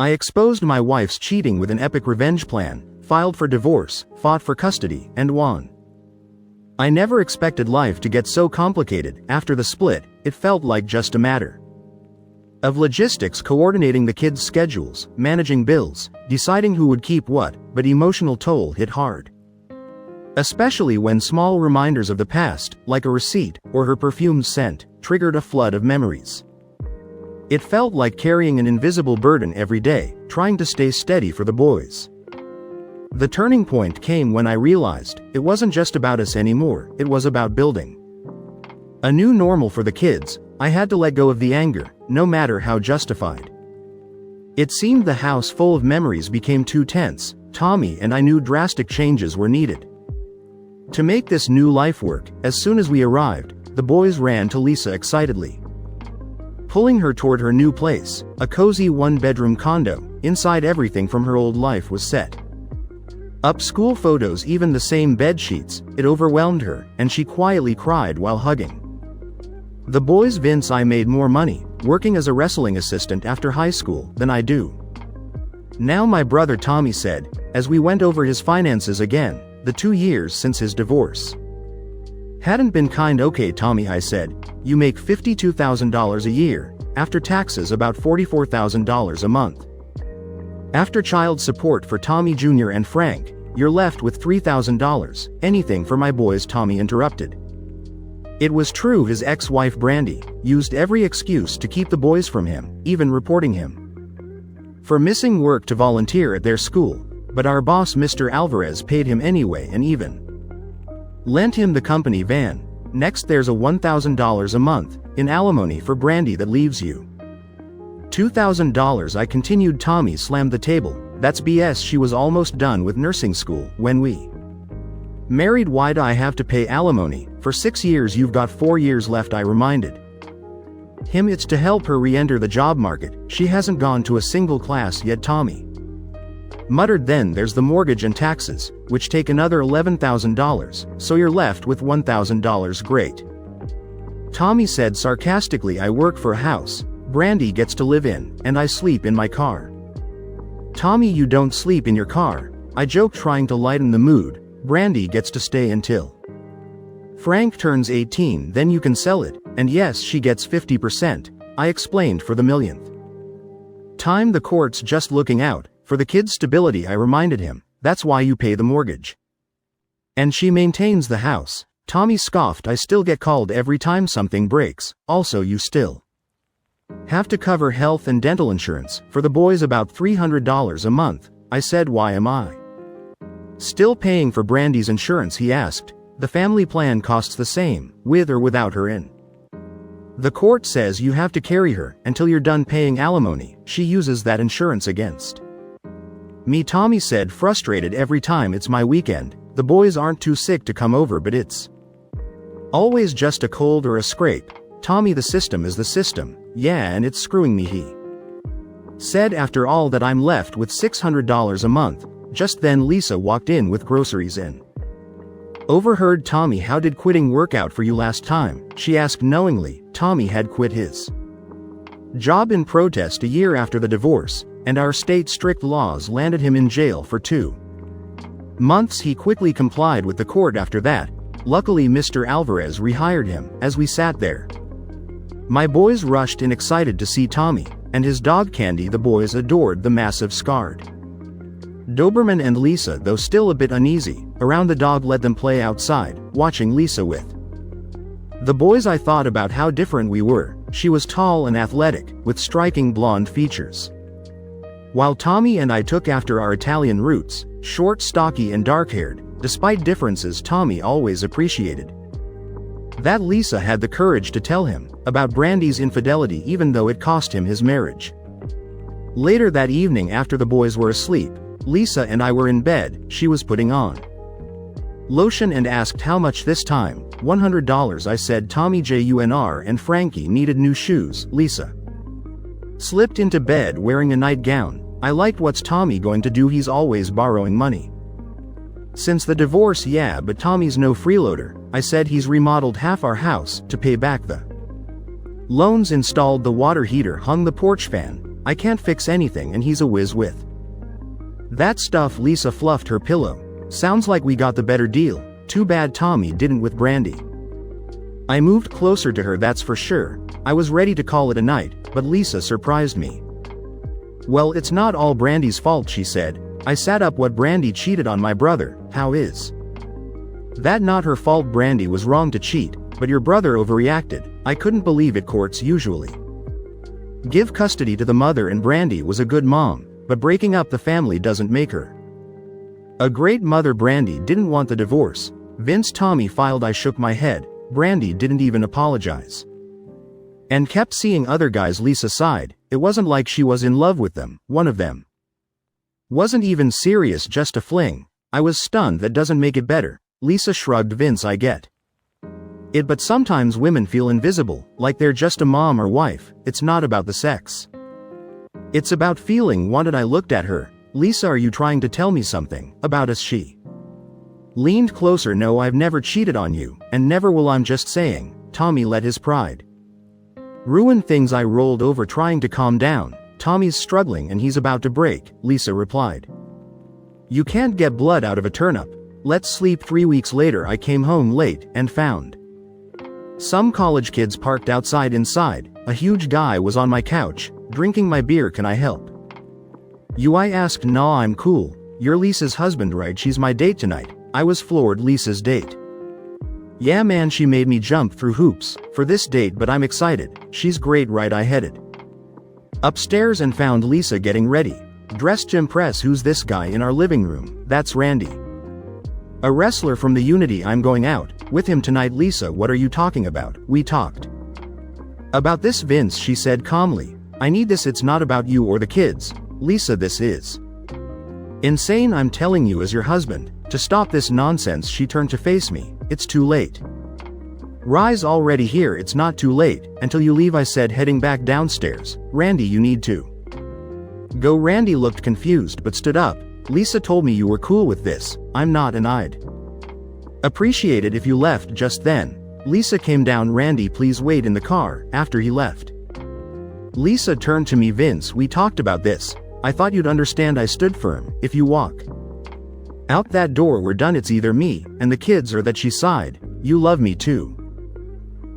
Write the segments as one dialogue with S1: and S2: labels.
S1: I exposed my wife's cheating with an epic revenge plan, filed for divorce, fought for custody, and won. I never expected life to get so complicated. After the split, it felt like just a matter of logistics, coordinating the kids' schedules, managing bills, deciding who would keep what, but emotional toll hit hard. Especially when small reminders of the past, like a receipt or her perfumed scent, triggered a flood of memories. It felt like carrying an invisible burden every day, trying to stay steady for the boys. The turning point came when I realized it wasn't just about us anymore, it was about building a new normal for the kids. I had to let go of the anger, no matter how justified. It seemed the house full of memories became too tense. Tommy and I knew drastic changes were needed. To make this new life work, as soon as we arrived, the boys ran to Lisa excitedly, pulling her toward her new place, a cozy one-bedroom condo. Inside, everything from her old life was set up: school photos, even the same bed sheets. It overwhelmed her, and she quietly cried while hugging the boys. Vince, I made more money working as a wrestling assistant after high school than I do now, my brother Tommy said, as we went over his finances again. The 2 years since his divorce hadn't been kind. Okay, Tommy, I said, you make $52,000 a year, after taxes about $44,000 a month. After child support for Tommy Jr. and Frank, you're left with $3,000. Anything for my boys, Tommy interrupted. It was true. His ex-wife Brandy used every excuse to keep the boys from him, even reporting him for missing work to volunteer at their school. But our boss, Mr. Alvarez, paid him anyway and even lent him the company van. Next, there's a $1,000 a month in alimony for Brandy that leaves you $2,000. I continued. Tommy slammed the table. That's BS. She was almost done with nursing school when we married. Why'd I have to pay alimony for 6 years? You've got 4 years left, I reminded him. It's to help her re-enter the job market. She hasn't gone to a single class yet, Tommy muttered. Then there's the mortgage and taxes, which take another $11,000, so you're left with $1,000. Great, Tommy said sarcastically. I work for a house Brandy gets to live in, and I sleep in my car. Tommy, you don't sleep in your car, I joked, trying to lighten the mood. Brandy gets to stay until Frank turns 18, then you can sell it, and yes, she gets 50%, I explained for the millionth time. The court's just looking out for the kids' stability, I reminded him. That's why you pay the mortgage. And she maintains the house. Tommy scoffed. I still get called every time something breaks. Also, you still have to cover health and dental insurance for the boys, about $300 a month. I said, why am I still paying for Brandy's insurance? He asked. The family plan costs the same, with or without her in. The court says you have to carry her until you're done paying alimony. She uses that insurance against me, Tommy said, frustrated. Every time it's my weekend, the boys aren't too sick to come over, but it's always just a cold or a scrape. Tommy, the system is the system. Yeah, and it's screwing me, he said. After all that, I'm left with $600 a month. Just then Lisa walked in with groceries and overheard Tommy. How did quitting work out for you last time? She asked knowingly. Tommy had quit his job in protest a year after the divorce, and our state's strict laws landed him in jail for 2 months. He quickly complied with the court after that. Luckily, Mr. Alvarez rehired him. As we sat there, my boys rushed in excited to see Tommy and his dog Candy. The boys adored the massive scarred Doberman, and Lisa, though still a bit uneasy around the dog, let them play outside, watching Lisa with the boys. I thought about how different we were. She was tall and athletic, with striking blonde features, while Tommy and I took after our Italian roots, short, stocky, and dark-haired. Despite differences, Tommy always appreciated that Lisa had the courage to tell him about Brandy's infidelity, even though it cost him his marriage. Later that evening, after the boys were asleep, Lisa and I were in bed. She was putting on lotion and asked how much this time. $100, I said. Tommy Jr. and Frankie needed new shoes. Lisa slipped into bed wearing a nightgown. I liked, what's Tommy going to do? He's always borrowing money since the divorce. Yeah, but Tommy's no freeloader, I said. He's remodeled half our house to pay back the loans, installed the water heater, hung the porch fan, I can't fix anything and he's a whiz with that stuff." Lisa fluffed her pillow. "Sounds like we got the better deal. Too bad Tommy didn't with Brandy." I moved closer to her, that's for sure. I was ready to call it a night, but Lisa surprised me. "Well, it's not all Brandy's fault," she said. "I sat up what Brandy cheated on my brother. How is that not her fault? Brandy was wrong to cheat, but your brother overreacted. I couldn't believe it. Courts usually give custody to the mother and Brandy was a good mom, but breaking up the family doesn't make her a great mother. Brandy didn't want the divorce. Vince Tommy filed." I shook my head. "Brandy didn't even apologize and kept seeing other guys." Lisa sighed. "It wasn't like she was in love with them. One of them wasn't even serious, just a fling." I was stunned. "That doesn't make it better." Lisa shrugged. "Vince, I get it, but sometimes women feel invisible, like they're just a mom or wife. It's not about the sex. It's about feeling wanted." I looked at her. "Lisa, are you trying to tell me something about us?" She leaned closer. "No, I've never cheated on you, and never will. I'm just saying, Tommy let his pride ruin things." I rolled over, trying to calm down. "Tommy's struggling and he's about to break," Lisa replied. "You can't get blood out of a turnip. Let's sleep." 3 weeks later, I came home late and found some college kids parked outside. Inside, a huge guy was on my couch, drinking my beer. "Can I help you?" I asked. "Nah, I'm cool. You're Lisa's husband, right? She's my date tonight." I was floored. "Lisa's date?" "Yeah man, she made me jump through hoops for this date, but I'm excited. She's great, right?" I headed upstairs and found Lisa getting ready, dressed to impress. "Who's this guy in our living room?" "That's Randy, a wrestler from the Unity. I'm going out with him tonight." "Lisa, what are you talking about?" "We talked about this, Vince," she said calmly. "I need this. It's not about you or the kids. Lisa, this is insane. I'm telling you as your husband to stop this nonsense." She turned to face me. "It's too late. Rise already here." "It's not too late until you leave," I said, heading back downstairs. "Randy, you need to go." Randy looked confused but stood up. "Lisa told me you were cool with this." "I'm not, and I'd appreciate it if you left." Just then, Lisa came down. "Randy, please wait in the car." After he left, Lisa turned to me. "Vince, we talked about this. I thought you'd understand." I stood firm. "If you walk out that door, we're done. It's either me and the kids or that." She sighed. "You love me too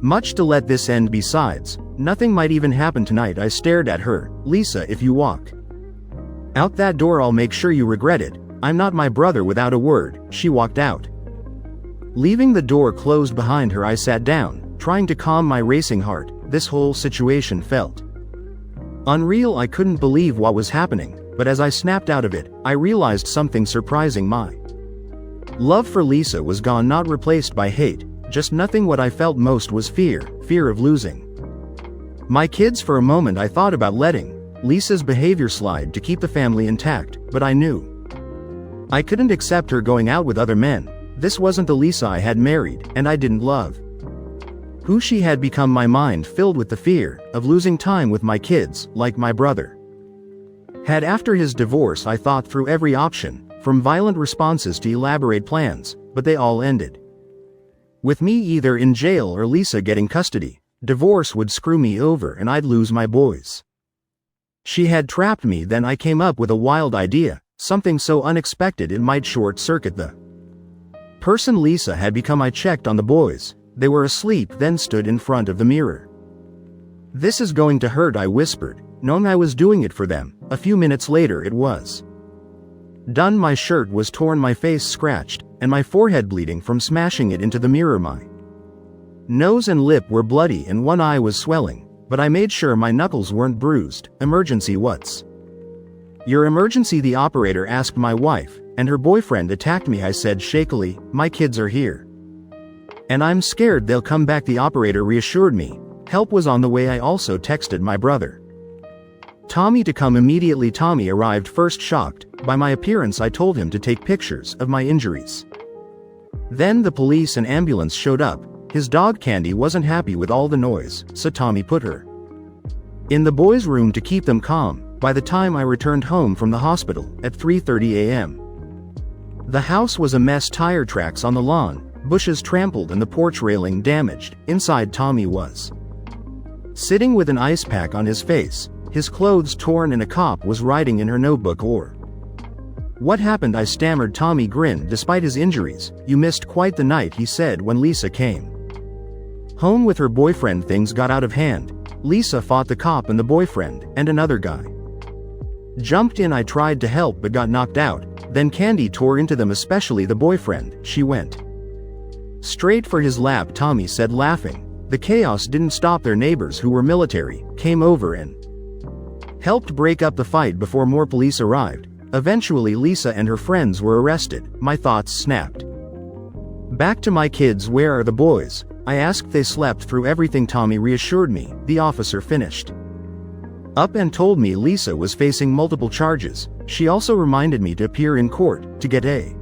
S1: much to let this end. Besides, nothing might even happen tonight." I stared at her. "Lisa, if you walk out that door, I'll make sure you regret it. I'm not my brother." Without a word, she walked out, leaving the door closed behind her. I sat down, trying to calm my racing heart. This whole situation felt unreal. I couldn't believe what was happening, but as I snapped out of it, I realized something surprising. My love for Lisa was gone, not replaced by hate, just nothing. What I felt most was fear of losing my kids. For a moment I thought about letting Lisa's behavior slide to keep the family intact, but I knew I couldn't accept her going out with other men. This wasn't the Lisa I had married, and I didn't love who she had become. My mind filled with the fear of losing time with my kids, like my brother had after his divorce. I thought through every option, from violent responses to elaborate plans, but they all ended with me either in jail or Lisa getting custody. Divorce would screw me over and I'd lose my boys. She had trapped me. Then I came up with a wild idea, something so unexpected it might short-circuit the person Lisa had become. I checked on the boys. They were asleep, then stood in front of the mirror. "This is going to hurt," I whispered, knowing I was doing it for them. A few minutes later it was done. My shirt was torn, my face scratched, and my forehead bleeding from smashing it into the mirror. My nose and lip were bloody and one eye was swelling, but I made sure my knuckles weren't bruised. "Emergency, what's your emergency?" the operator asked. "My wife and her boyfriend attacked me," I said shakily. "My kids are here and I'm scared they'll come back." The operator reassured me. Help was on the way. I also texted my brother Tommy to come immediately. Tommy arrived first. Shocked by my appearance, I told him to take pictures of my injuries. Then the police and ambulance showed up. His dog Candy wasn't happy with all the noise, so Tommy put her in the boys' room to keep them calm. By the time I returned home from the hospital at 3:30 a.m., the house was a mess. Tire tracks on the lawn, bushes trampled, and the porch railing damaged. Inside, Tommy was sitting with an ice pack on his face, his clothes torn and a cop was writing in her notebook or. "What happened?" I stammered. Tommy grinned. "Despite his injuries, you missed quite the night," he said. When Lisa came home with her boyfriend, things got out of hand. Lisa fought the cop and the boyfriend, and another guy jumped in. I tried to help but got knocked out. Then Candy tore into them, especially the boyfriend. She went straight for his lap," Tommy said, laughing. The chaos didn't stop. Their neighbors, who were military, came over and helped break up the fight before more police arrived. Eventually Lisa and her friends were arrested. My thoughts snapped. Back to my kids. "Where are the boys?" I asked. "They slept through everything," Tommy reassured me. The officer finished up and told me Lisa was facing multiple charges. She also reminded me to appear in court to get a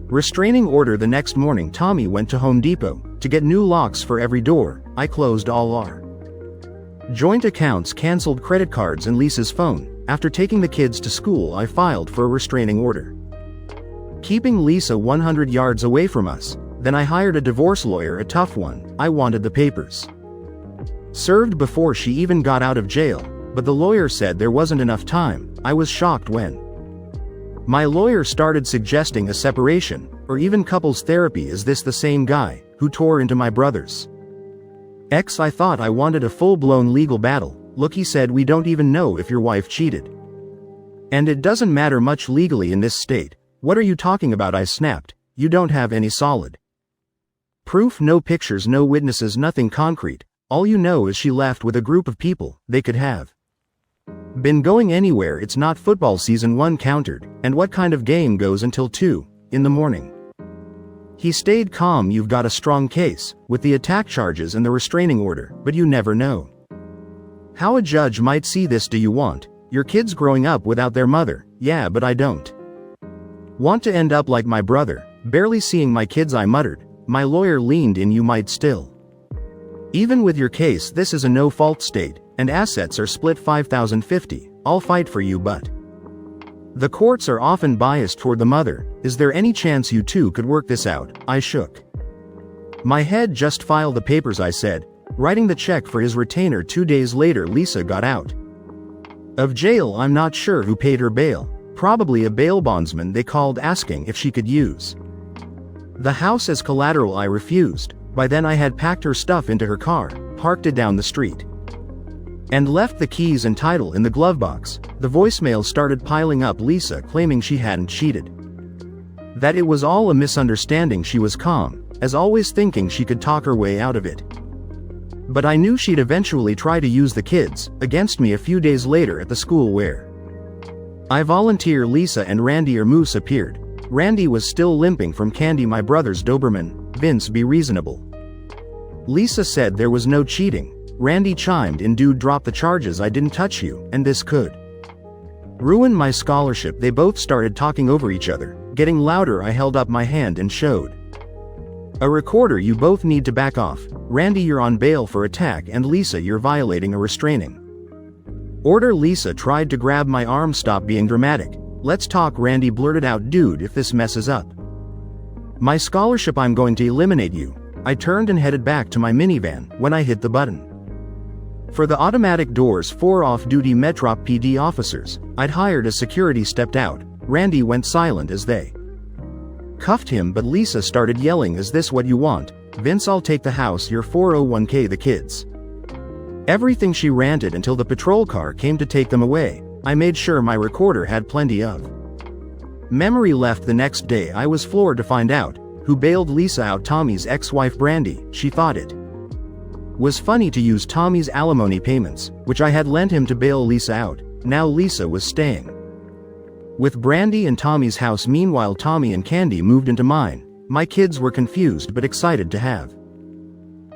S1: restraining order. The next morning Tommy went to Home Depot to get new locks for every door. I closed all our joint accounts, canceled credit cards and Lisa's phone. After taking the kids to school, I filed for a restraining order, keeping Lisa 100 yards away from us. Then I hired a divorce lawyer, a tough one. I wanted the papers served before she even got out of jail, but the lawyer said there wasn't enough time. I was shocked when my lawyer started suggesting a separation, or even couples therapy. Is this the same guy who tore into my brother's ex? I thought I wanted a full-blown legal battle. "Look," he said, "we don't even know if your wife cheated. And it doesn't matter much legally in this state." "What are you talking about?" I snapped. "You don't have any solid proof, no pictures, no witnesses, nothing concrete. All you know is she left with a group of people. They could have been going anywhere. It's not football season." One countered. "And what kind of game goes until 2 in the morning?" He stayed calm. "You've got a strong case, with the attack charges and the restraining order, but you never know how a judge might see this. Do you want your kids growing up without their mother?" "Yeah, but I don't want to end up like my brother, barely seeing my kids," I muttered. My lawyer leaned in. "You might still. Even with your case, this is a no-fault state, and assets are split 50-50. I'll fight for you, but the courts are often biased toward the mother. Is there any chance you two could work this out?" I shook my head. "Just file the papers," I said, writing the check for his retainer. 2 days later Lisa got out of jail. I'm not sure who paid her bail. Probably a bail bondsman. They called asking if she could use the house as collateral. I refused. By then I had packed her stuff into her car, parked it down the street, and left the keys and title in the glove box. The voicemail started piling up. Lisa claiming she hadn't cheated, that it was all a misunderstanding. She was calm, as always, thinking she could talk her way out of it. But I knew she'd eventually try to use the kids against me. A few days later at the school where I volunteer, Lisa and Randy Moose appeared. Randy was still limping from Candy, my brother's Doberman. "Vince, be reasonable." Lisa said there was no cheating. Randy chimed in. "Dude, drop the charges. I didn't touch you, and this could ruin my scholarship." They both started talking over each other, getting louder. I held up my hand and showed a recorder. "You both need to back off. Randy, you're on bail for attack, and Lisa, you're violating a restraining order." Lisa tried to grab my arm. "Stop being dramatic. Let's talk," Randy blurted out. "Dude, if this messes up my scholarship, I'm going to eliminate you." I turned and headed back to my minivan when I hit the button for the automatic doors. 4 off-duty Metrop PD officers I'd hired as security stepped out. Randy went silent as they cuffed him, but Lisa started yelling, "Is this what you want? Vince, I'll take the house, your 401k, the kids, everything." She ranted until the patrol car came to take them away. I made sure my recorder had plenty of memory left. The next day I was floored to find out who bailed Lisa out. Tommy's ex-wife Brandy. She thought it was funny to use Tommy's alimony payments, which I had lent him, to bail Lisa out. Now Lisa was staying with Brandy in Tommy's house. Meanwhile Tommy and Candy moved into mine. My kids were confused but excited to have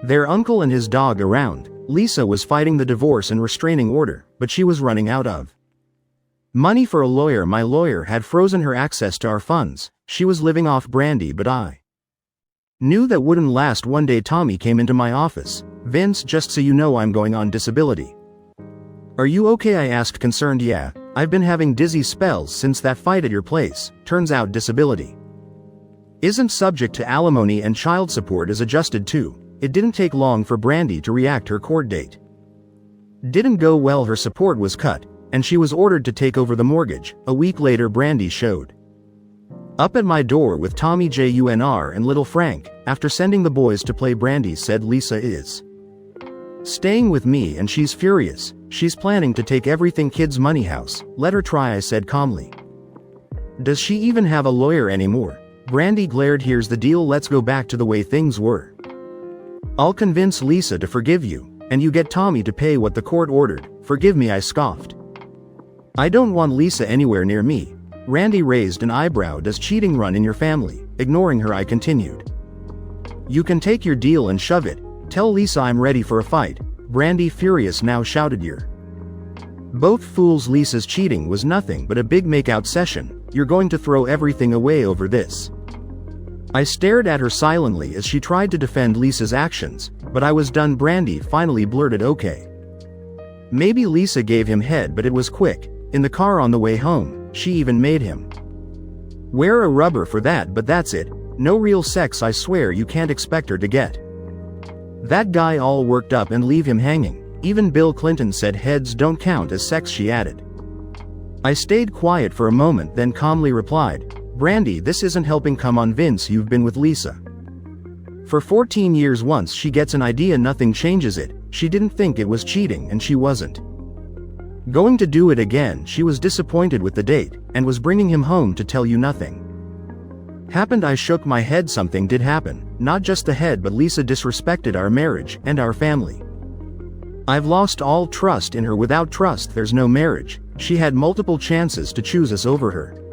S1: their uncle and his dog around. Lisa was fighting the divorce and restraining order, but she was running out of money for a lawyer. My lawyer had frozen her access to our funds. She was living off Brandy, but I knew that wouldn't last. One day Tommy came into my office. "Vince, just so you know, I'm going on disability." "Are you okay?" I asked, concerned. "Yeah, I've been having dizzy spells since that fight at your place. Turns out disability isn't subject to alimony, and child support is adjusted too." It didn't take long for Brandy to react. Her court date Didn't go well, her support was cut, and she was ordered to take over the mortgage. A week later Brandy showed up at my door with Tommy Jr. and little Frank. After sending the boys to play, Brandy said Lisa is staying with me and she's furious. She's planning to take everything kids' money house. Let her try, I said calmly. Does she even have a lawyer anymore? Brandy glared. Here's the deal, let's go back to the way things were. I'll convince Lisa to forgive you, and you get Tommy to pay what the court ordered. Forgive me, I scoffed. I don't want Lisa anywhere near me. Brandy raised an eyebrow. Does cheating run in your family? Ignoring her, I continued. You can take your deal and shove it. Tell Lisa I'm ready for a fight. Brandy, furious now, shouted, You're both fools. Lisa's cheating was nothing but a big makeout session. You're going to throw everything away over this. I stared at her silently as she tried to defend Lisa's actions, but I was done. Brandy finally blurted, okay. Maybe Lisa gave him head, but it was quick. In the car on the way home, she even made him wear a rubber for that, but that's it. No real sex, I swear. You can't expect her to get that guy all worked up and leave him hanging. Even Bill Clinton said heads don't count as sex, she added. I stayed quiet for a moment, then calmly replied, Brandy, this isn't helping. Come on, Vince, you've been with Lisa for 14 years. Once she gets an idea, nothing changes it. She didn't think it was cheating, and she wasn't going to do it again. She was disappointed with the date, and was bringing him home to tell you nothing happened. I shook my head. Something did happen. Not just the head, but Lisa disrespected our marriage and our family. I've lost all trust in her. Without trust, there's no marriage. She had multiple chances to choose us over her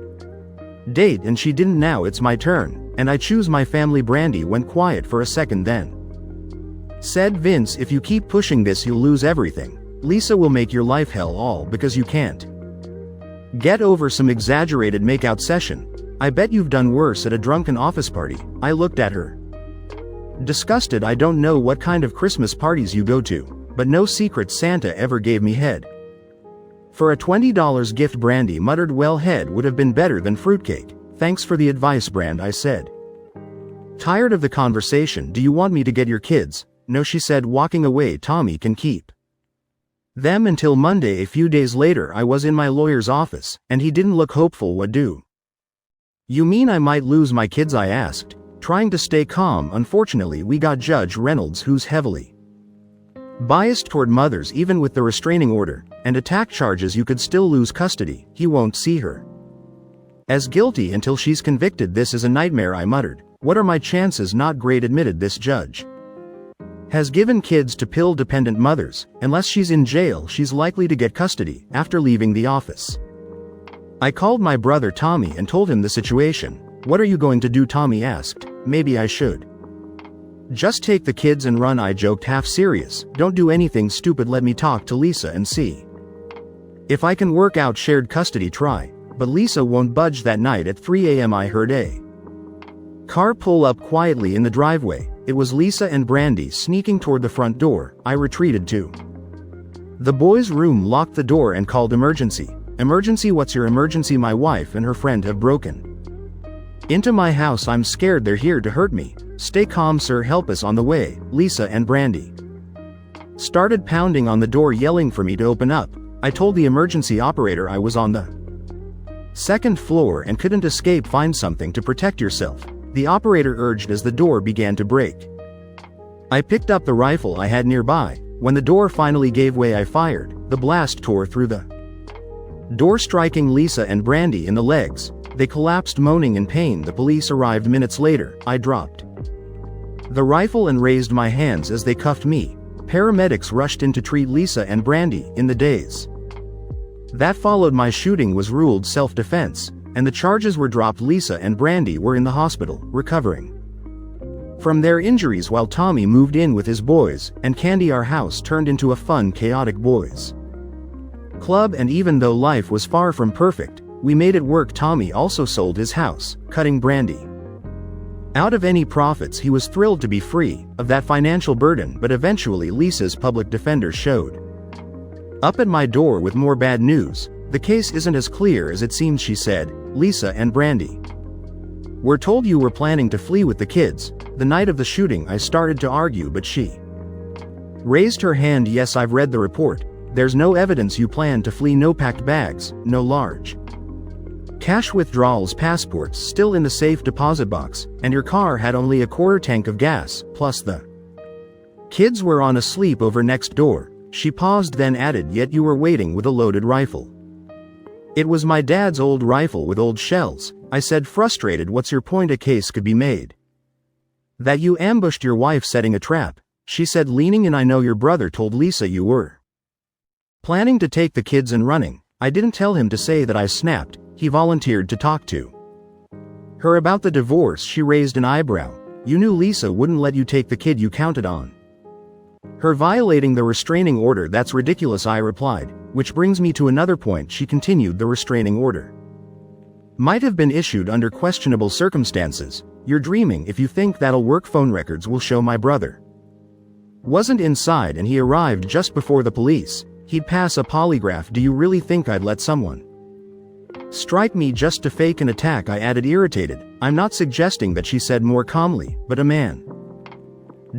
S1: date, and she didn't. Now it's my turn, and I choose my family. Brandy went quiet for a second, then said, Vince, if you keep pushing this, you'll lose everything. Lisa will make your life hell, all because you can't get over some exaggerated makeout session. I bet you've done worse at a drunken office party. I looked at her, disgusted. I don't know what kind of Christmas parties you go to, but no secret Santa ever gave me head. For a $20 gift, Brandy muttered. Well, head would have been better than fruitcake. Thanks for the advice, Brand, I said. Tired of the conversation. Do you want me to get your kids? No, she said, walking away. Tommy can keep them until Monday. A few days later, I was in my lawyer's office, and he didn't look hopeful. What do you mean I might lose my kids? I asked, trying to stay calm. Unfortunately, we got Judge Reynolds, who's heavily biased toward mothers. Even with the restraining order and attack charges, you could still lose custody. He won't see her as guilty until she's convicted. This is a nightmare, I muttered. What are my chances? Not great, admitted this judge. Has given kids to pill-dependent mothers. Unless she's in jail, she's likely to get custody. After leaving the office, I called my brother Tommy and told him the situation. What are you going to do? Tommy asked. Maybe I should just take the kids and run, I joked, half serious. Don't do anything stupid. Let me talk to Lisa and see if I can work out shared custody. Try. But Lisa won't budge. That night at 3 a.m. I heard a car pull up quietly in the driveway. It was Lisa and Brandy sneaking toward the front door. I retreated to the boys' room, locked the door, and called emergency. Emergency? What's your emergency? My wife and her friend have broken into my house. I'm scared they're here to hurt me. Stay calm, sir. Help us on the way. Lisa and Brandy started pounding on the door, yelling for me to open up. I told the emergency operator I was on the second floor and couldn't escape. Find something to protect yourself, the operator urged as the door began to break. I picked up the rifle I had nearby. When the door finally gave way, I fired. The blast tore through the door, striking Lisa and Brandy in the legs. They collapsed, moaning in pain. The police arrived minutes later. I dropped the rifle and raised my hands as they cuffed me. Paramedics rushed in to treat Lisa and Brandy. In the days that followed, my shooting was ruled self-defense, and the charges were dropped. Lisa and Brandy were in the hospital, recovering from their injuries, while Tommy moved in with his boys, and Candy, our house, turned into a fun, chaotic boys' club. And even though life was far from perfect, we made it work. Tommy also sold his house, cutting Brandy out of any profits. He was thrilled to be free of that financial burden, but eventually Lisa's public defender showed up at my door with more bad news. The case isn't as clear as it seems, she said. Lisa and Brandy were told you were planning to flee with the kids the night of the shooting. I started to argue, but she raised her hand. Yes, I've read the report. There's no evidence you plan to flee, no packed bags, no large cash withdrawals, passports still in the safe deposit box, and your car had only a quarter tank of gas, plus the kids were on a sleepover next door." She paused, then added, "Yet you were waiting with a loaded rifle." "It was my dad's old rifle with old shells," I said, frustrated. "What's your point?" "A case could be made that you ambushed your wife setting a trap," she said, leaning in. "I know your brother told Lisa you were planning to take the kids and running." I didn't tell him to say that. I snapped. "He volunteered to talk to her about the divorce." She raised an eyebrow. "You knew Lisa wouldn't let you take the kid you counted on her violating the restraining order." "That's ridiculous," I replied. "Which brings me to another point," she continued. "The restraining order might have been issued under questionable circumstances. You're dreaming if you think that'll work. Phone records will show my brother wasn't inside and he arrived just before the police. He'd pass a polygraph. Do you really think I'd let someone strike me just to fake an attack?" I added, irritated. "I'm not suggesting that," she said more calmly, "but a man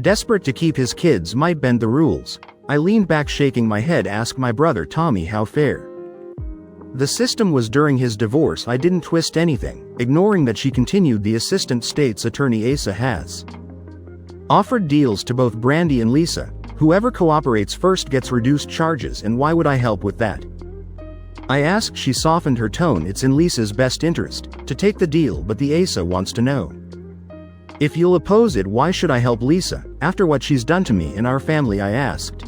S1: desperate to keep his kids might bend the rules." I leaned back, shaking my head. "Ask my brother Tommy how fair the system was during his divorce." I didn't twist anything, ignoring that she continued. "The assistant state's attorney Asa has offered deals to both Brandy and Lisa. Whoever cooperates first gets reduced charges, and why would I help with that?" I asked. She softened her tone. "It's in Lisa's best interest to take the deal, but the Asa wants to know if you'll oppose it." "Why should I help Lisa, after what she's done to me and our family?" I asked.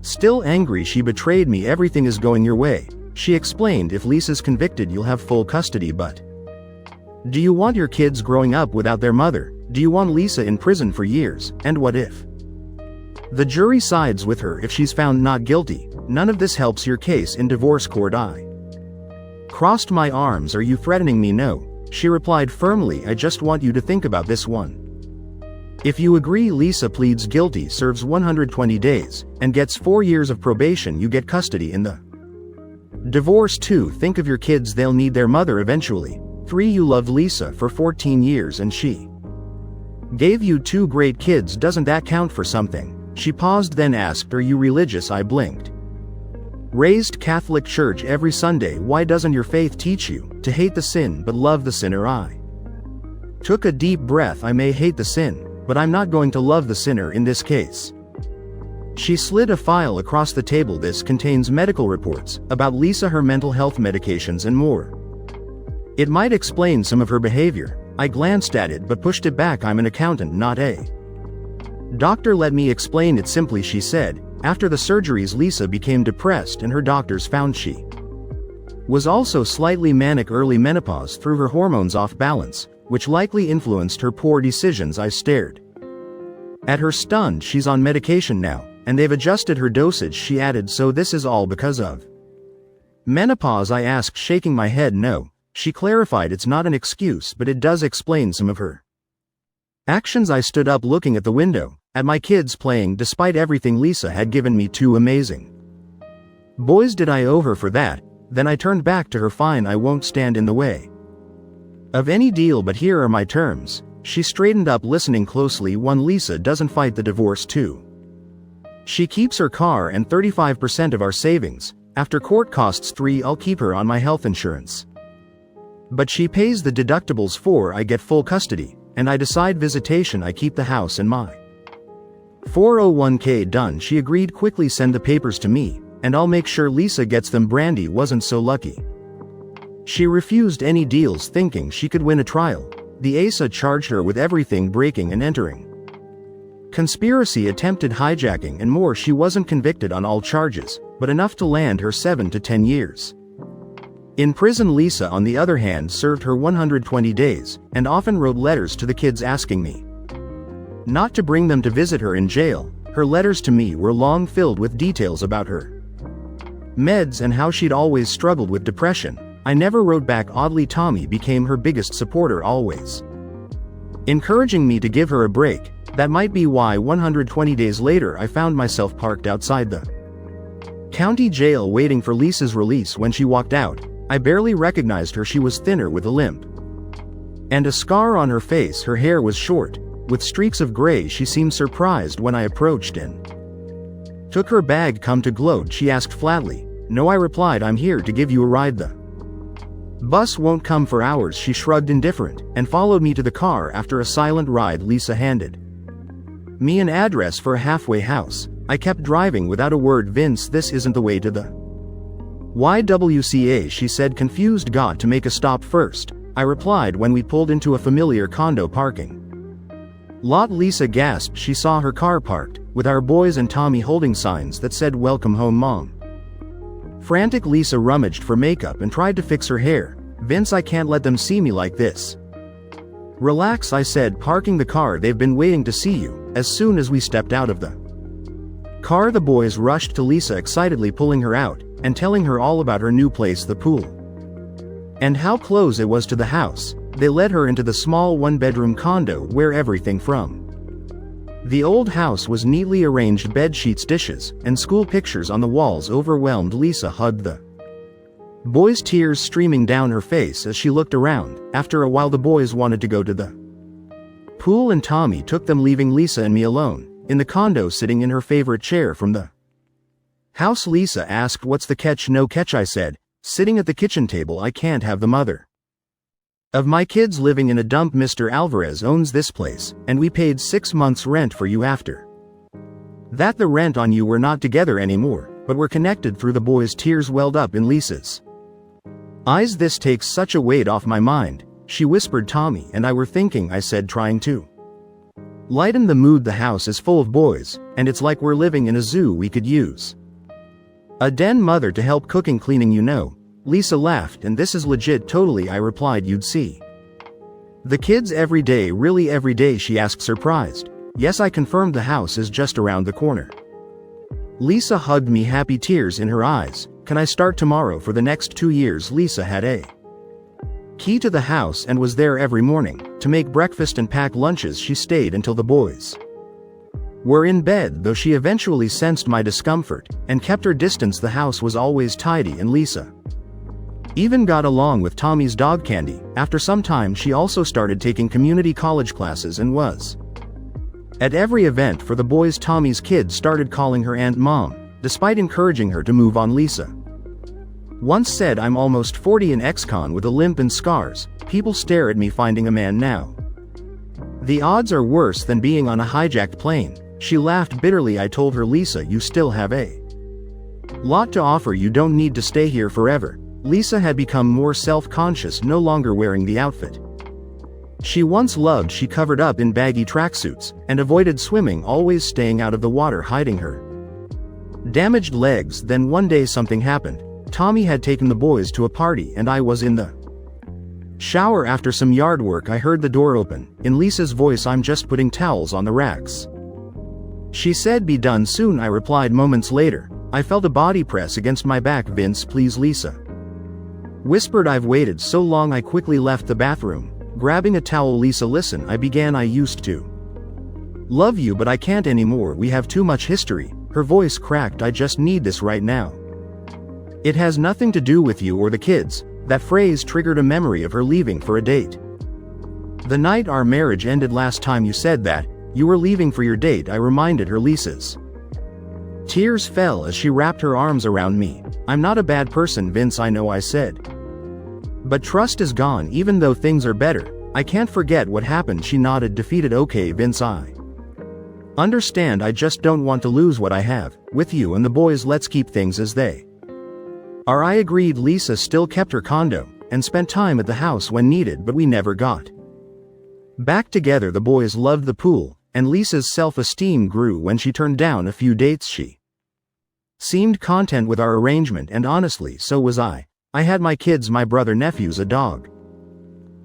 S1: Still angry, "She betrayed me. Everything is going your way," she explained. "If Lisa's convicted, you'll have full custody, but do you want your kids growing up without their mother? Do you want Lisa in prison for years? And what if the jury sides with her if she's found not guilty? None of this helps your case in divorce court." I crossed my arms. "Are you threatening me?" "No," she replied firmly. "I just want you to think about this one. If you agree, Lisa pleads guilty, serves 120 days, and gets 4 years of probation, you get custody in the divorce. 2. Think of your kids. They'll need their mother eventually. 3. You loved Lisa for 14 years and she gave you 2 great kids. Doesn't that count for something?" She paused, then asked, "Are you religious?" I blinked. "Raised Catholic Church every Sunday." "Why doesn't your faith teach you to hate the sin but love the sinner?" I took a deep breath. "I may hate the sin, but I'm not going to love the sinner in this case." She slid a file across the table. "This contains medical reports about Lisa, her mental health medications and more. It might explain some of her behavior." I glanced at it but pushed it back. "I'm an accountant, not a doctor. Let me explain it simply," she said. "After the surgeries, Lisa became depressed and her doctors found she was also slightly manic. Early menopause threw her hormones off balance, which likely influenced her poor decisions." I stared at her, stunned. "She's on medication now, and they've adjusted her dosage," she added. "So this is all because of menopause?" I asked, shaking my head. "No," she clarified. "It's not an excuse, but it does explain some of her actions." I stood up, looking at the window, at my kids playing. Despite everything Lisa had given me 2 amazing boys, did I owe her for that? Then I turned back to her. "Fine, I won't stand in the way of any deal, but here are my terms." She straightened up, listening closely. 1. Lisa doesn't fight the divorce. 2. She keeps her car and 35% of our savings after court costs. 3. I'll keep her on my health insurance, but she pays the deductibles. 4. I get full custody, and I decide visitation. I keep the house and my 401k. Done, she agreed quickly. "Send the papers to me, and I'll make sure Lisa gets them." Brandy wasn't so lucky. She refused any deals, thinking she could win a trial. The Asa charged her with everything: breaking and entering, conspiracy, attempted hijacking, and more. She wasn't convicted on all charges, but enough to land her 7 to 10 years in prison. Lisa, on the other hand, served her 120 days, and often wrote letters to the kids asking me not to bring them to visit her in jail. Her letters to me were long, filled with details about her meds and how she'd always struggled with depression. I never wrote back. Oddly, Tommy became her biggest supporter, always encouraging me to give her a break. That might be why 120 days later I found myself parked outside the county jail waiting for Lisa's release. When she walked out, I barely recognized her. She was thinner, with a limp and a scar on her face. Her hair was short, with streaks of gray. She seemed surprised when I approached and Took her bag come to gloat, she asked flatly. No, I replied, I'm here to give you a ride. The bus won't come for hours, she shrugged indifferent, and followed me to the car. After a silent ride, Lisa handed me an address for a halfway house. I kept driving without a word. Vince, this isn't the way to the YWCA, she said, confused. Got to make a stop first, I replied when we pulled into a familiar condo parking lot. Lisa gasped. She saw her car parked, with our boys and Tommy holding signs that said "Welcome home, Mom." Frantic, Lisa rummaged for makeup and tried to fix her hair. Vince, I can't let them see me like this. Relax, I said, parking the car. They've been waiting to see you. As soon as we stepped out of the car, the boys rushed to Lisa, excitedly pulling her out and telling her all about her new place, the pool, and how close it was to the house. They led her into the small one-bedroom condo where everything from the old house was neatly arranged. Bed sheets, dishes, and school pictures on the walls overwhelmed Lisa. Hugged the boys, tears streaming down her face as she looked around. After a while, the boys wanted to go to the pool and Tommy took them, leaving Lisa and me alone in the condo, sitting in her favorite chair from the house. Lisa asked, what's the catch? No catch, I said, sitting at the kitchen table. I can't have the mother of my kids living in a dump. Mr. Alvarez owns this place, and we paid 6 months rent for you. After that, the rent on you. We're not together anymore, but we're connected through the boys. Tears welled up in Lisa's eyes. This takes such a weight off my mind, she whispered. Tommy and I were thinking, I said, trying to lighten the mood. The house is full of boys, and it's like we're living in a zoo. We could use a den mother to help cooking, cleaning, you know. Lisa laughed. And this is legit? Totally, I replied. You'd see the kids every day? Really, every day? She asked, surprised. Yes, I confirmed. The house is just around the corner. Lisa hugged me, happy tears in her eyes. Can I start tomorrow? For the next 2 years, Lisa had a key to the house and was there every morning to make breakfast and pack lunches. She stayed until the boys were in bed, though she eventually sensed my discomfort and kept her distance. The house was always tidy, and Lisa even got along with Tommy's dog Candy. After some time, she also started taking community college classes and was at every event for the boys. Tommy's kids started calling her Aunt Mom, despite encouraging her to move on. Lisa once said, I'm almost 40, an ex-con with a limp and scars. People stare at me. Finding a man now, the odds are worse than being on a hijacked plane. She laughed bitterly. I told her, Lisa, you still have a lot to offer. You don't need to stay here forever. Lisa had become more self-conscious, no longer wearing the outfit she once loved. She covered up in baggy tracksuits and avoided swimming, always staying out of the water, hiding her damaged legs. Then one day something happened. Tommy had taken the boys to a party and I was in the shower. After some yard work, I heard the door open. In Lisa's voice, I'm just putting towels on the racks. She said, be done soon, I replied. Moments later, I felt a body press against my back. Vince, please, Lisa whispered. I've waited so long. I quickly left the bathroom, grabbing a towel. Lisa, listen, I began. I used to love you, but I can't anymore. We have too much history. Her voice cracked. I just need this right now. It has nothing to do with you or the kids. That phrase triggered a memory of her leaving for a date. The night our marriage ended. Last time you said that, you were leaving for your date, I reminded her. Lisa's tears fell as she wrapped her arms around me. I'm not a bad person, Vince, I know, I said. But trust is gone. Even though things are better, I can't forget what happened. She nodded, defeated. Okay, Vince, I understand. I just don't want to lose what I have with you and the boys. Let's keep things as they are. I agreed. Lisa still kept her condo and spent time at the house when needed, but we never got back together. The boys loved the pool, and Lisa's self-esteem grew when she turned down a few dates. She seemed content with our arrangement, and honestly, so was I. I had my kids, my brother, nephews, a dog,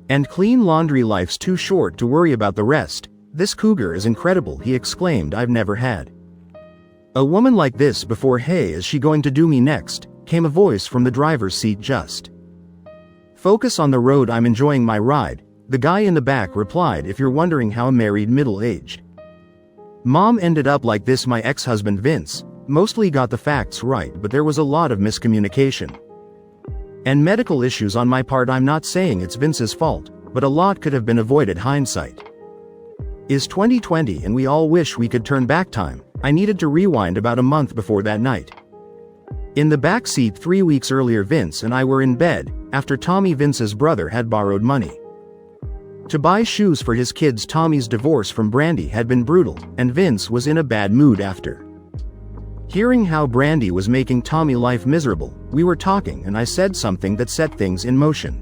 S1: and clean laundry. Life's too short to worry about the rest. This cougar is incredible, he exclaimed. I've never had a woman like this before. Hey, is she going to do me next? Came a voice from the driver's seat. Just focus on the road, I'm enjoying my ride, the guy in the back replied. If you're wondering how a married middle-aged mom ended up like this, my ex-husband Vince mostly got the facts right, but there was a lot of miscommunication and medical issues on my part. I'm not saying it's Vince's fault, but a lot could have been avoided. Hindsight is 20/20, and we all wish we could turn back time. I needed to rewind about a month before that night. In the back seat 3 weeks earlier, Vince and I were in bed, after Tommy, Vince's brother, had borrowed money to buy shoes for his kids. Tommy's divorce from Brandy had been brutal, and Vince was in a bad mood after hearing how Brandy was making Tommy life miserable. We were talking and I said something that set things in motion.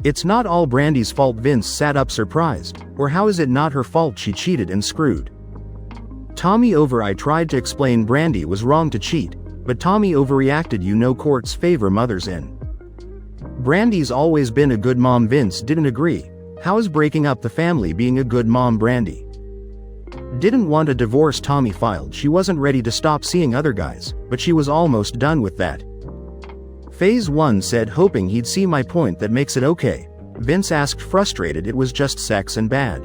S1: "It's not all Brandy's fault." Vince sat up surprised. "Or how is it not her fault? She cheated and screwed Tommy over." I tried to explain Brandy was wrong to cheat, but Tommy overreacted. "You know courts favor mothers and Brandy's always been a good mom." Vince didn't agree. "How is breaking up the family being a good mom?" Brandy didn't want a divorce Tommy filed. She wasn't ready to stop seeing other guys, but she was almost done with that. Phase 1 said, hoping he'd see my point. "That makes it okay?" Vince asked, frustrated. "It was just sex and bad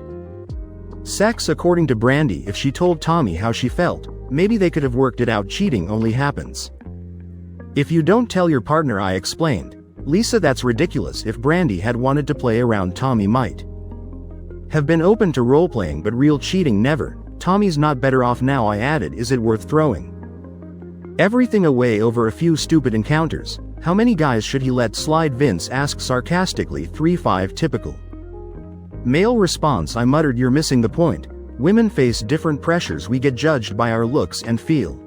S1: sex according to Brandy. If she told Tommy how she felt, maybe they could have worked it out. Cheating only happens if you don't tell your partner," I explained. "Lisa, that's ridiculous. If Brandy had wanted to play around, Tommy might have been open to role-playing, but real cheating never. Tommy's not better off now," I added. "Is it worth throwing everything away over a few stupid encounters? How many guys should he let slide?" Vince asked sarcastically. 3-5 typical male response. I muttered, "You're missing the point. Women face different pressures. We get judged by our looks and feel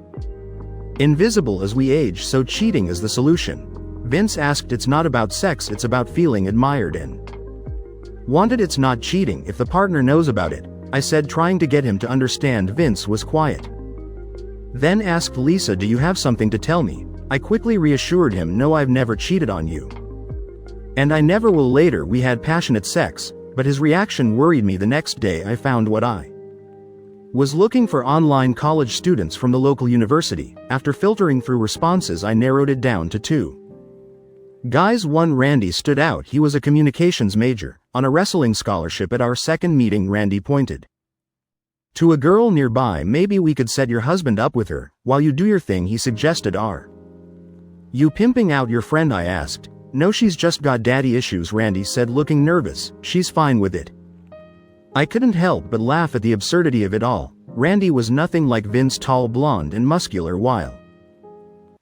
S1: invisible as we age, so cheating is the solution." Vince asked, "It's not about sex, it's about feeling admired and wanted." "It's not cheating if the partner knows about it," I said, trying to get him to understand. Vince was quiet, then asked, "Lisa, do you have something to tell me?" I quickly reassured him, "No, I've never cheated on you. And I never will." Later we had passionate sex, but his reaction worried me. The next day I found what I was looking for: online college students from the local university. After filtering through responses, I narrowed it down to 2 guys. One, Randy, stood out. He was a communications major, on a wrestling scholarship. At our second meeting, Randy pointed to a girl nearby. "Maybe we could set your husband up with her, while you do your thing," he suggested. "Are you pimping out your friend?" I asked. "No, she's just got daddy issues," Randy said, looking nervous. "She's fine with it." I couldn't help but laugh at the absurdity of it all. Randy was nothing like Vince, tall, blonde, and muscular, while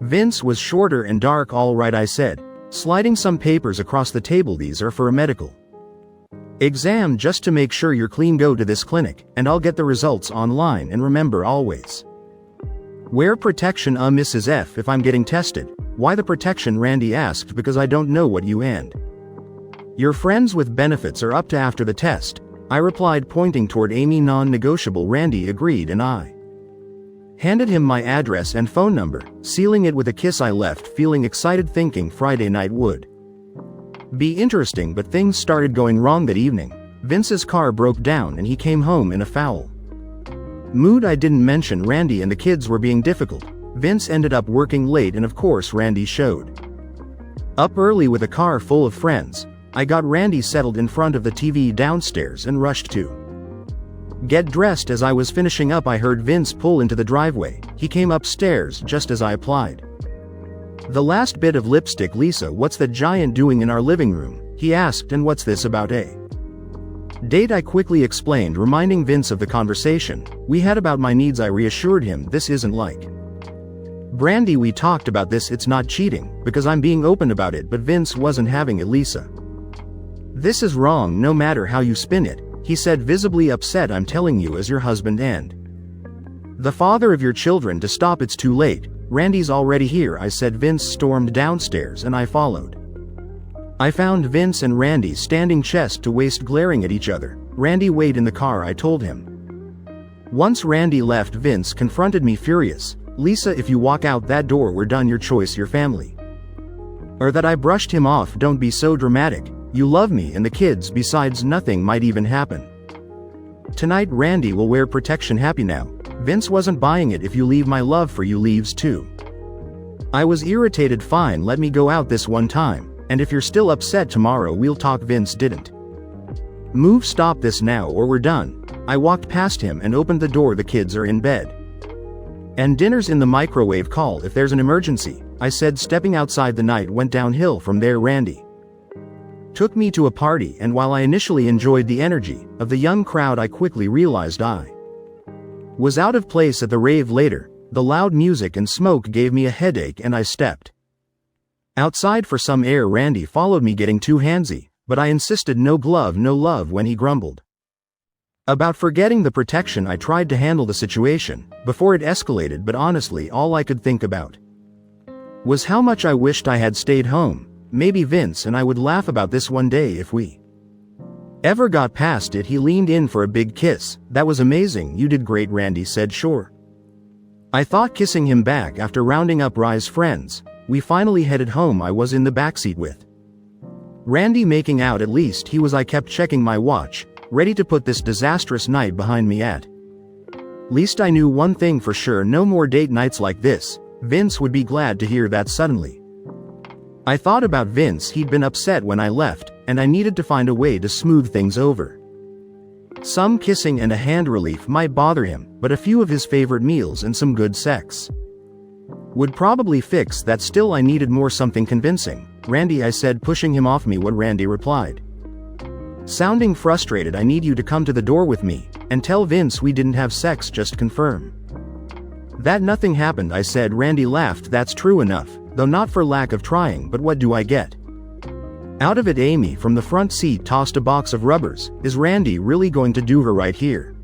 S1: Vince was shorter and dark. "All right," I said, sliding some papers across the table. "These are for a medical exam, just to make sure you're clean. Go to this clinic, and I'll get the results online. And remember, always wear protection." Mrs. F, if I'm getting tested, "Why the protection?" Randy asked. "Because I don't know what you and your friends with benefits are up to after the test," I replied, pointing toward Amy. "Non-negotiable." Randy agreed, and I handed him my address and phone number, sealing it with a kiss. I left, feeling excited, thinking Friday night would be interesting, but things started going wrong that evening. Vince's car broke down and he came home in a foul mood. I didn't mention Randy and the kids were being difficult. Vince ended up working late, and of course Randy showed up early with a car full of friends. I got Randy settled in front of the TV downstairs and rushed to get dressed. As I was finishing up, I heard Vince pull into the driveway. He came upstairs just as I applied the last bit of lipstick. "Lisa, what's that giant doing in our living room?" he asked. "And what's this about a date?" I quickly explained, reminding Vince of the conversation we had about my needs. I reassured him, "This isn't like Brandy. We talked about this. It's not cheating, because I'm being open about it." But Vince wasn't having it. "Lisa, this is wrong no matter how you spin it," he said, visibly upset. "I'm telling you as your husband and the father of your children to stop. It's too late. Randy's already here," I said. Vince stormed downstairs and I followed. I found Vince and Randy standing chest to waist, glaring at each other. "Randy, wait in the car," I told him. Once Randy left, Vince confronted me, furious. "Lisa, if you walk out that door, we're done. Your choice, your family or that." I brushed him off. "Don't be so dramatic. You love me and the kids. Besides, nothing might even happen tonight. Randy will wear protection. Happy now." Vince wasn't buying it. "If you leave, my love for you leaves too." I was irritated. "Fine, let me go out this one time, and if you're still upset, tomorrow we'll talk." Vince didn't move. "Stop this now or we're done." I walked past him and opened the door. "The kids are in bed and dinner's in the microwave. Call if there's an emergency," I said, stepping outside. The night went downhill from there. Randy took me to a party, and while I initially enjoyed the energy of the young crowd, I quickly realized I Was out of place at the rave later. The loud music and smoke gave me a headache and I stepped outside for some air. Randy followed me, getting too handsy, but I insisted no glove, no love when he grumbled about forgetting the protection. I tried to handle the situation before it escalated, but honestly all I could think about was how much I wished I had stayed home. Maybe Vince and I would laugh about this one day if we ever got past it. He leaned in for a big kiss. That was amazing, you did great, Randy said. Sure. I thought, kissing him back after rounding up Rye's friends. We finally headed home. I was in the backseat with Randy making out. At least he was. I kept checking my watch, ready to put this disastrous night behind me. At least I knew one thing for sure: no more date nights like this. Vince would be glad to hear that. Suddenly I thought about Vince. He'd been upset when I left, and I needed to find a way to smooth things over. Some kissing and a hand relief might bother him, but a few of his favorite meals and some good sex would probably fix that. Still, I needed more, something convincing. Randy, I said, pushing him off me. What? Randy replied, sounding frustrated. I need you to come to the door with me and tell Vince we didn't have sex. Just confirm that nothing happened, I said. Randy laughed. That's true enough, though not for lack of trying. But what do I get out of it? Amy from the front seat tossed a box of rubbers. Is Randy really going to do her right here?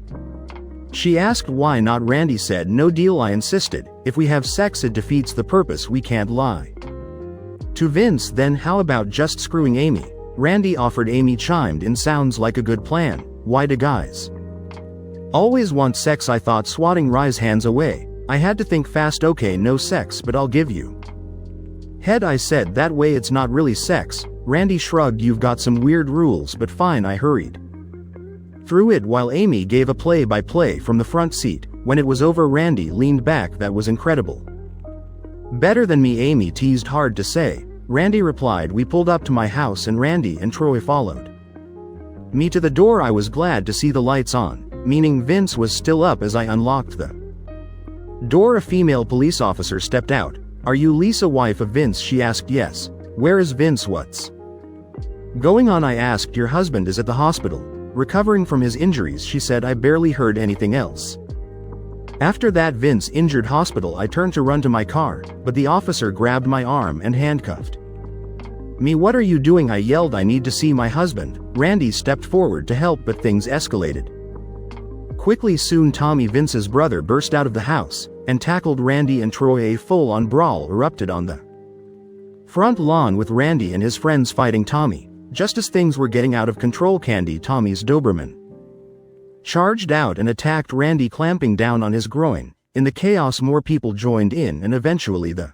S1: She asked. Why not? Randy said. No deal, I insisted. If we have sex it defeats the purpose. We can't lie to Vince. Then how about just screwing Amy? Randy offered. Amy chimed in. Sounds like a good plan. Why do guys always want sex? I thought, swatting Rye's hands away. I had to think fast. Okay, no sex, but I'll give you head, I said. That way it's not really sex. Randy shrugged. You've got some weird rules, but fine. I hurried through it while Amy gave a play-by-play from the front seat. When it was over, Randy leaned back. That was incredible. Better than me, Amy teased. Hard to say, Randy replied. We pulled up to my house and Randy and Troy followed me to the door. I was glad to see the lights on, meaning Vince was still up. As I unlocked the door, a female police officer stepped out. Are you Lisa, wife of Vince? She asked. Yes. Where is Vince? What's going on? I asked. Your husband is at the hospital, recovering from his injuries, she said. I barely heard anything else after that. Vince injured hospital. I turned to run to my car, but the officer grabbed my arm and handcuffed me. What are you doing? I yelled. I need to see my husband. Randy stepped forward to help, but things escalated quickly. Soon Tommy, Vince's brother, burst out of the house and tackled Randy and Troy. A full-on brawl erupted on the front lawn, with Randy and his friends fighting Tommy. Just as things were getting out of control, Candy, Tommy's Doberman, charged out and attacked Randy, clamping down on his groin. In the chaos, more people joined in, and eventually the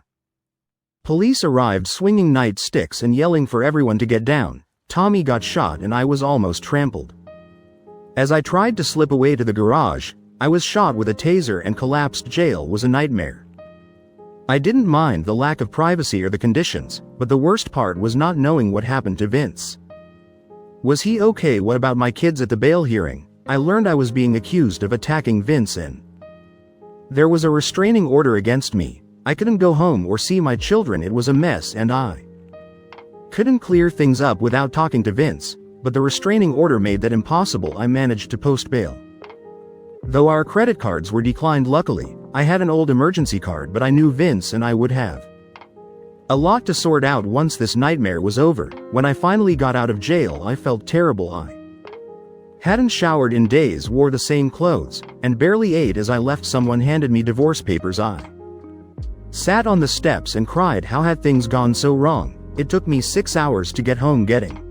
S1: police arrived, swinging nightsticks and yelling for everyone to get down. Tommy got shot and I was almost trampled. As I tried to slip away to the garage, I was shot with a taser and collapsed. Jail was a nightmare. I didn't mind the lack of privacy or the conditions, but the worst part was not knowing what happened to Vince. Was he okay? What about my kids? At the bail hearing, I learned I was being accused of attacking Vince and there was a restraining order against me. I couldn't go home or see my children. It was a mess and I couldn't clear things up without talking to Vince, but the restraining order made that impossible. I managed to post bail, though our credit cards were declined. Luckily, I had an old emergency card, but I knew Vince and I would have a lot to sort out once this nightmare was over. When I finally got out of jail, I felt terrible. I hadn't showered in days, wore the same clothes, and barely ate. As I left, someone handed me divorce papers. I sat on the steps and cried. How had things gone so wrong? It took me 6 hours to get home, getting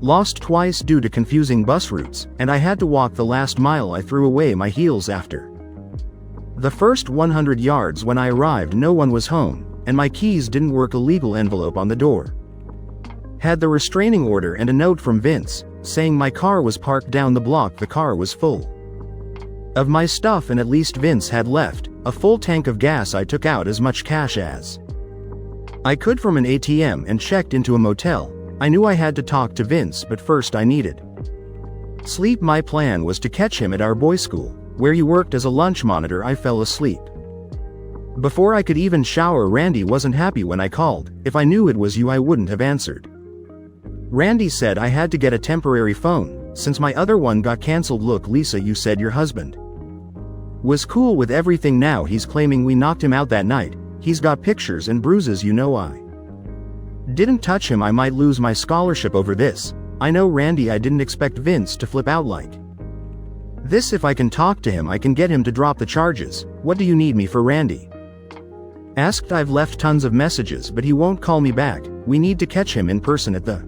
S1: lost twice due to confusing bus routes, and I had to walk the last mile. I threw away my heels after the first 100 yards. When I arrived, no one was home, and my keys didn't work. A legal envelope on the door had the restraining order and a note from Vince saying my car was parked down the block. The car was full of my stuff, and at least Vince had left a full tank of gas. I took out as much cash as I could from an ATM and checked into a motel. I knew I had to talk to Vince, but first I needed sleep. My plan was to catch him at our boys' school, where he worked as a lunch monitor. I fell asleep before I could even shower. Randy wasn't happy when I called. If I knew it was you, I wouldn't have answered. Randy said I had to get a temporary phone, since my other one got canceled. Look, Lisa, you said your husband Was cool with everything. Now he's claiming we knocked him out that night. He's got pictures and bruises. I didn't touch him. I might lose my scholarship over this. I know Randy. I didn't expect Vince to flip out like this. If I can talk to him, I can get him to drop the charges. What do you need me for, Randy asked. I've left tons of messages, but he won't call me back. We need to catch him in person at the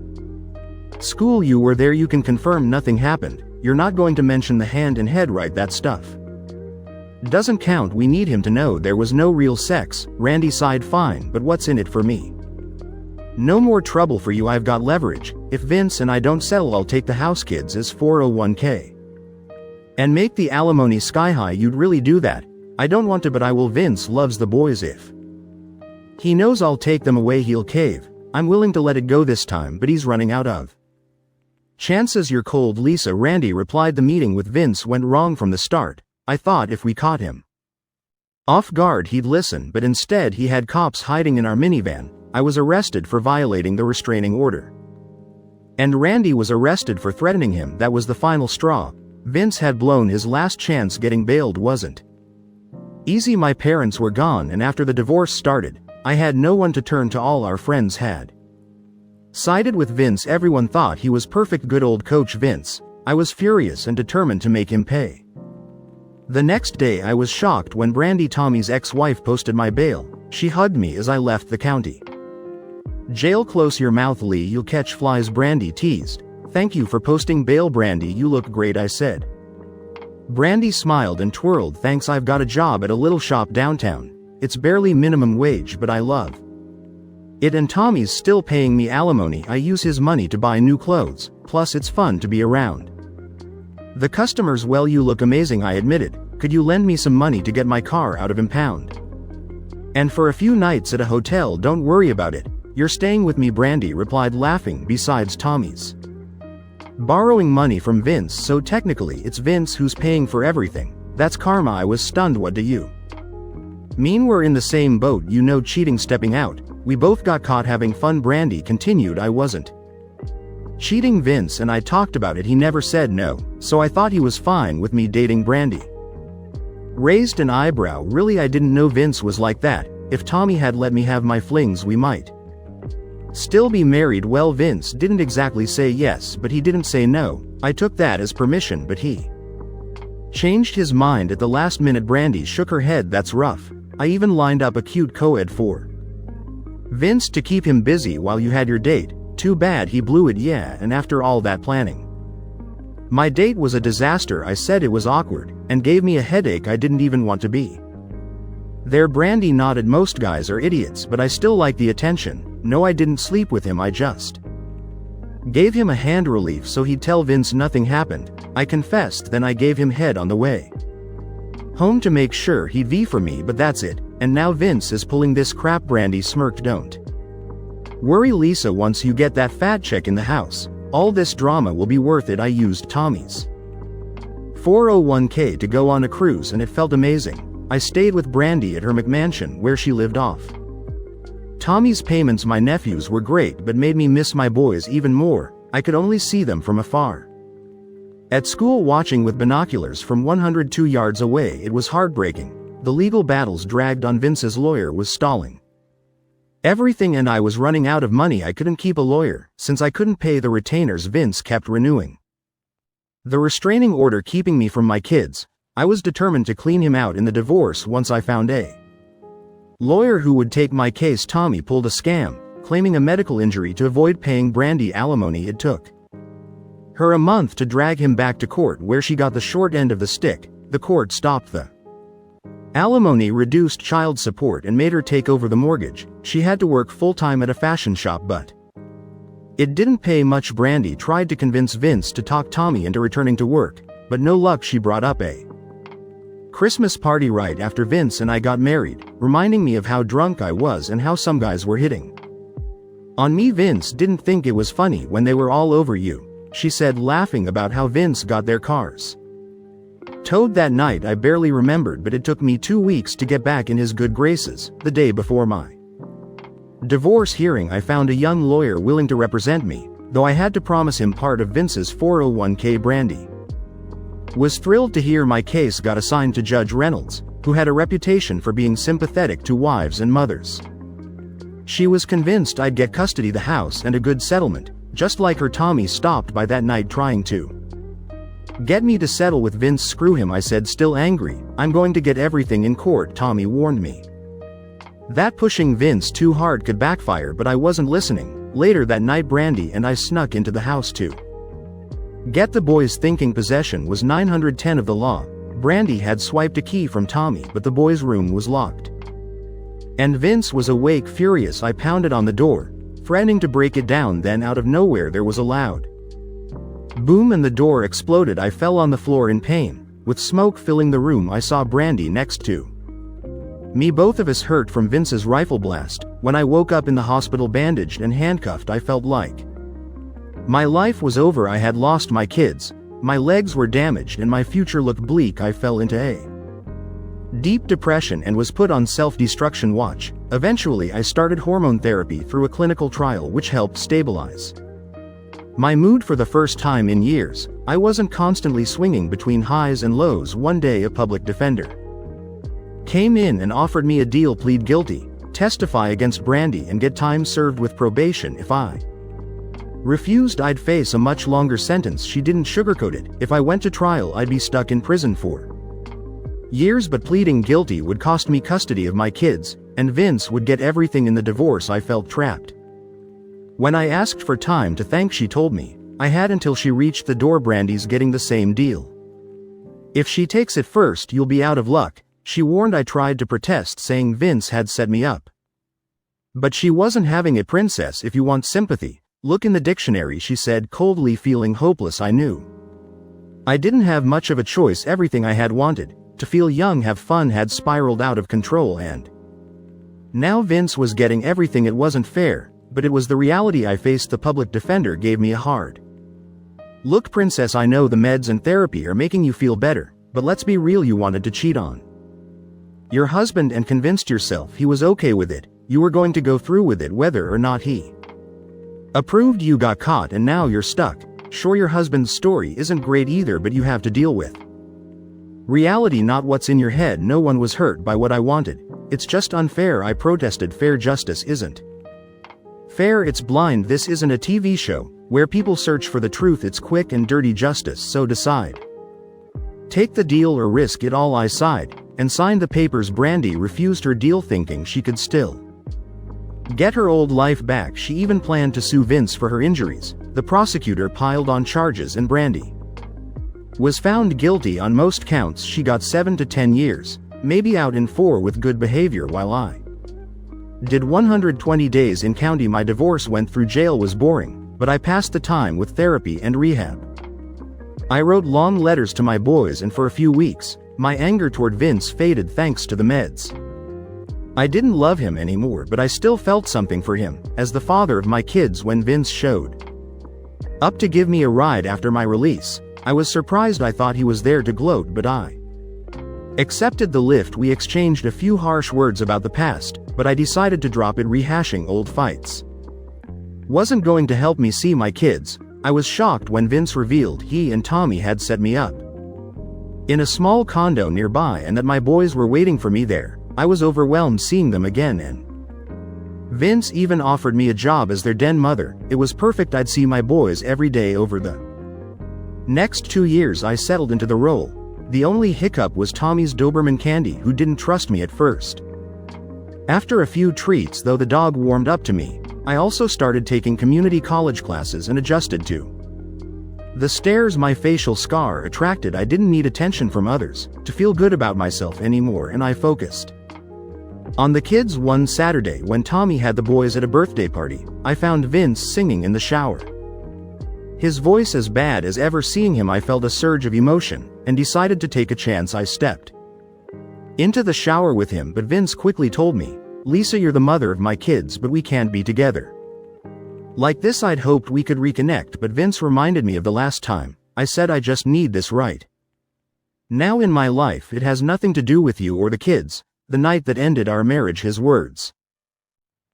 S1: school. You were there. You can confirm nothing happened. You're not going to mention the hand and head, right? That stuff doesn't count. We need him to know there was no real sex. Randy sighed. Fine, but what's in it for me? No more trouble for you. I've got leverage. If Vince and I don't settle, I'll take the house kids as 401k and make the alimony sky high. You'd really do that? I don't want to, but I will. Vince loves the boys. If he knows I'll take them away, he'll cave. I'm willing to let it go this time, but he's running out of chances. You're cold, Lisa. Randy replied. The meeting with Vince went wrong from the start. I thought if we caught him off guard, he'd listen, but instead he had cops hiding in our minivan. I was arrested for violating the restraining order, and Randy was arrested for threatening him. That was the final straw. Vince had blown his last chance. Getting bailed wasn't easy. My parents were gone, and after the divorce started, I had no one to turn to. All our friends had sided with Vince. Everyone thought he was perfect. Good old Coach Vince. I was furious and determined to make him pay. The next day I was shocked when Brandy, Tommy's ex-wife, posted my bail. She hugged me as I left the county jail. Close your mouth, Lee. You'll catch flies, Brandy teased. Thank you for posting bail, Brandy. You look great, I said. Brandy smiled and twirled. Thanks. I've got a job at a little shop downtown. It's barely minimum wage, but I love it, and Tommy's still paying me alimony. I use his money to buy new clothes. Plus it's fun to be around the customers. Well, you look amazing, I admitted. Could you lend me some money to get my car out of impound and for a few nights at a hotel? Don't worry about it. You're staying with me, Brandy replied, laughing. Besides, Tommy's borrowing money from Vince, so technically it's Vince who's paying for everything. That's karma. I was stunned. What do you mean? We're in the same boat. Cheating, stepping out. We both got caught having fun, Brandy continued. I wasn't cheating. Vince and I talked about it. He never said no, so I thought he was fine with me dating. Brandy raised an eyebrow. Really? I didn't know Vince was like that. If Tommy had let me have my flings, we might still be married. Well, Vince didn't exactly say yes, but he didn't say no. I took that as permission, but he changed his mind at the last minute. Brandy shook her head. That's rough. I even lined up a cute co-ed for Vince to keep him busy while you had your date. Too bad he blew it. Yeah, and after all that planning, my date was a disaster. I said. It was awkward and gave me a headache. I didn't even want to be there. Brandy nodded. Most guys are idiots, but I still like the attention. No, I didn't sleep with him. I just gave him a hand relief so he'd tell Vince nothing happened. I confessed. Then I gave him head on the way home to make sure he'd V for me, but that's it. And now Vince is pulling this crap. Brandy smirked. Don't worry, Lisa. Once you get that fat check in the house, all this drama will be worth it. I used Tommy's 401k to go on a cruise, and it felt amazing. I stayed with Brandy at her McMansion where she lived off Tommy's payments. My nephews were great, but made me miss my boys even more. I could only see them from afar at school, watching with binoculars from 102 yards away. It was heartbreaking. The legal battles dragged on. Vince's lawyer was stalling everything, and I was running out of money. I couldn't keep a lawyer since I couldn't pay the retainers Vince kept renewing the restraining order, keeping me from my kids. I was determined to clean him out in the divorce once I found a lawyer who would take my case. Tommy pulled a scam, claiming a medical injury to avoid paying Brandy alimony. It took her a month to drag him back to court, where she got the short end of the stick. The court stopped the alimony, reduced child support, and made her take over the mortgage. She had to work full-time at a fashion shop, but it didn't pay much. Brandy tried to convince Vince to talk Tommy into returning to work, but no luck. She brought up a Christmas party right after Vince and I got married, reminding me of how drunk I was and how some guys were hitting on me. Vince didn't think it was funny when they were all over you, she said, laughing about how Vince got their cars towed that night. I barely remembered, but it took me 2 weeks to get back in his good graces. The day before my divorce hearing, I found a young lawyer willing to represent me, though I had to promise him part of Vince's 401k. Brandy Was thrilled to hear my case got assigned to Judge Reynolds, who had a reputation for being sympathetic to wives and mothers. She was convinced I'd get custody of the house and a good settlement, just like her Tommy stopped by that night trying to get me to settle with Vince. Screw him, I said, still angry. I'm going to get everything in court, Tommy warned me. That pushing Vince too hard could backfire, but I wasn't listening. Later that night Brandy and I snuck into the house to get the boys, thinking possession was 910 of the law. Brandy had swiped a key from Tommy, but the boys' room was locked. And Vince was awake. Furious, I pounded on the door, threatening to break it down. Then out of nowhere there was a loud boom and the door exploded. I fell on the floor in pain. With smoke filling the room, I saw Brandy next to me, both of us hurt from Vince's rifle blast. When I woke up in the hospital bandaged and handcuffed, I felt like my life was over. I had lost my kids, my legs were damaged, and my future looked bleak. I fell into a deep depression and was put on self-destruction watch. Eventually I started hormone therapy through a clinical trial which helped stabilize my mood for the first time in years. I wasn't constantly swinging between highs and lows. One day a public defender came in and offered me a deal: plead guilty, testify against Brandy, and get time served with probation. If I refused, I'd face a much longer sentence. She didn't sugarcoat it. If I went to trial, I'd be stuck in prison for years, but pleading guilty would cost me custody of my kids, and Vince would get everything in the divorce. I felt trapped. When I asked for time to thank, she told me I had until she reached the door. Brandy's getting the same deal. If she takes it first, you'll be out of luck, she warned. I tried to protest, saying Vince had set me up. But she wasn't having it. Princess, if you want sympathy, look in the dictionary, she said coldly. Feeling hopeless, I knew I didn't have much of a choice. Everything I had wanted, to feel young, have fun, had spiraled out of control, and now Vince was getting everything. It wasn't fair, but it was the reality I faced. The public defender gave me a hard look. Princess, I know the meds and therapy are making you feel better, but let's be real, you wanted to cheat on your husband and convinced yourself he was okay with it. You were going to go through with it whether or not he approved. You got caught and now you're stuck. Sure, your husband's story isn't great either, but you have to deal with reality, not what's in your head. No one was hurt by what I wanted. It's just unfair, I protested. Fair justice isn't fair, it's blind. This isn't a TV show where people search for the truth. It's quick and dirty justice, so decide. Take the deal or risk it all. I sighed and signed the papers. Brandy refused her deal, thinking she could still get her old life back. She even planned to sue Vince for her injuries. The prosecutor piled on charges and Brandy was found guilty on most counts. She got 7 to 10 years, maybe out in 4 with good behavior, while I did 120 days in county. My divorce went through. Jail was boring, but I passed the time with therapy and rehab. I wrote long letters to my boys, and for a few weeks, my anger toward Vince faded thanks to the meds. I didn't love him anymore, but I still felt something for him, as the father of my kids. When Vince showed up to give me a ride after my release, I was surprised. I thought he was there to gloat, but I accepted the lift. We exchanged a few harsh words about the past, but I decided to drop it. Rehashing old fights wasn't going to help me see my kids. I was shocked when Vince revealed he and Tommy had set me up in a small condo nearby and that my boys were waiting for me there. I was overwhelmed seeing them again, and Vince even offered me a job as their den mother. It was perfect. I'd see my boys every day. Over the next 2 years I settled into the role. The only hiccup was Tommy's Doberman Candy, who didn't trust me at first. After a few treats, though, the dog warmed up to me. I also started taking community college classes and adjusted to the stares my facial scar attracted. I didn't need attention from others to feel good about myself anymore, and I focused on the kids. One Saturday, when Tommy had the boys at a birthday party, I found Vince singing in the shower. His voice as bad as ever. Seeing him, I felt a surge of emotion and decided to take a chance. I stepped into the shower with him, but Vince quickly told me, "Lisa, you're the mother of my kids, but we can't be together like this." I'd hoped we could reconnect, but Vince reminded me of the last time I said I just need this right now in my life. It has nothing to do with you or the kids. The night that ended our marriage, his words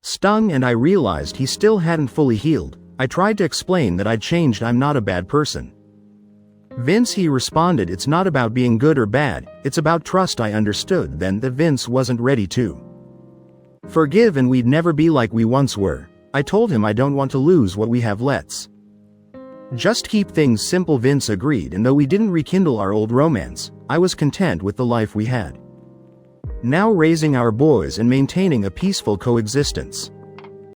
S1: stung, and I realized he still hadn't fully healed. I tried to explain that I'd changed. I'm not a bad person. Vince, he responded, it's not about being good or bad, it's about trust. I understood then that Vince wasn't ready to forgive and we'd never be like we once were. I told him I don't want to lose what we have, let's just keep things simple. Vince agreed, and though we didn't rekindle our old romance, I was content with the life we had, now raising our boys and maintaining a peaceful coexistence.